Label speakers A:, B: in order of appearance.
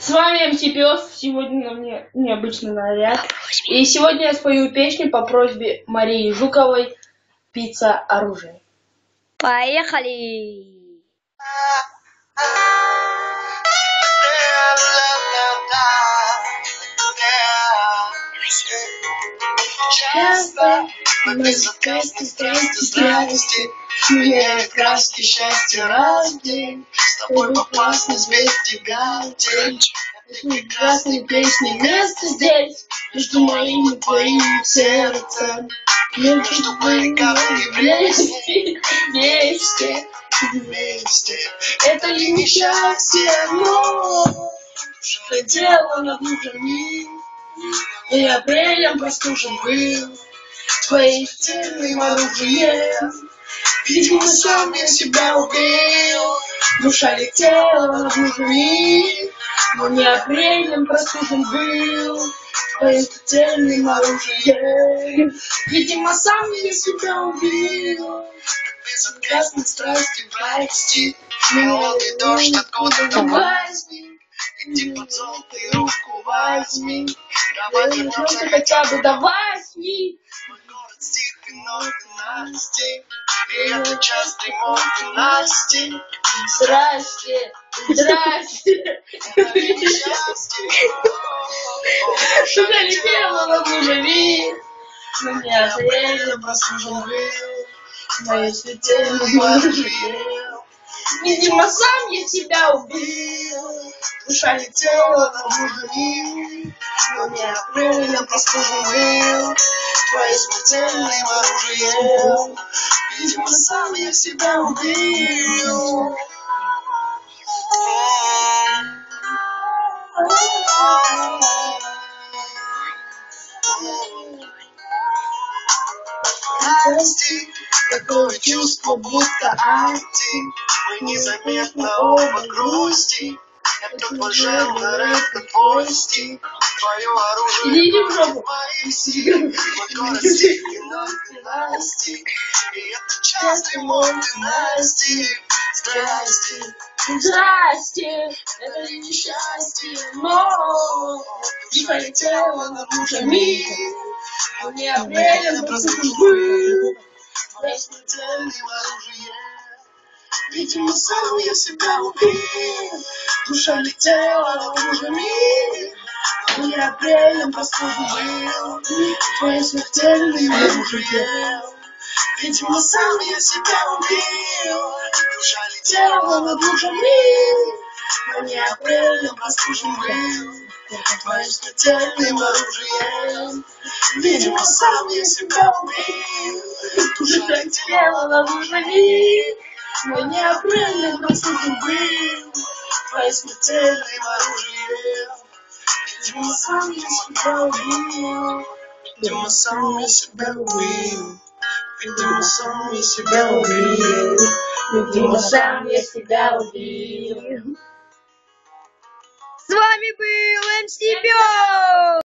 A: С вами МС Пес. Сегодня на мне необычный наряд. И сегодня я спою песню по просьбе Марии Жуковой «Пицца оружие».
B: Поехали!
C: Часто мы страсти, страсти, меняют краски, счастье раз в день. С тобой в опасность, без тебя день. Этой прекрасной песни место здесь, между моим и твоим сердцем. Между баррикадами вместе. Это ли не счастье, но летело над лужами. И апрелем простужен был твоим стильным оружием. Видимо, сам я себя убил. Душа летела над лужами, но не апрелем простужен был твоим стильным оружием. Видимо, сам я себя убил. Безотказной страсти прости, мелодий дождь откуда-то возьми. Иди под золотой руку возьми. Давай вернемся хотя бы до 8. Мой город стих и ноты Насти. И это час ремонта Насти.
A: Здрасте, здрасте.
C: Что-то летело над лужами, но не апрелем простужен был мои светильным оружием. Видимо, сам я себя убил. Душа летела над лужами, но не апрелем простужен был твоим смертельным оружием. Видимо, сам я себя убил. Прости, такое чувство, будто арти. Мы незаметно оба грусти. Это блаженный рэп, твой стих. Твое оружие,
A: Иди в жопу.
C: мои силы. Мой город стих и ноты Насти. И это час ремонта Насти. Здрасте,
A: Здрасте.
C: это ли не счастье, но душа летела над лужами. Но не апрелем простужен был твоим смертельным оружием. Видимо, сам я себя убил. Душа летела над лужами, но не апрелем простужен был твоим смертельным оружием. Видимо, сам я себя убил. Душа летела над лужами, но не апрелем простужен был твоим смертельным оружием. Видимо, сам я себя убил. Душа летела над лужами, но не апрелем простужен был твоим смертельным оружием. Видимо, сам я себя убил. Видимо, сам я себя убил. Видимо, сам я себя убил.
A: Видимо, сам я себя убил.
B: С вами был МС Пес!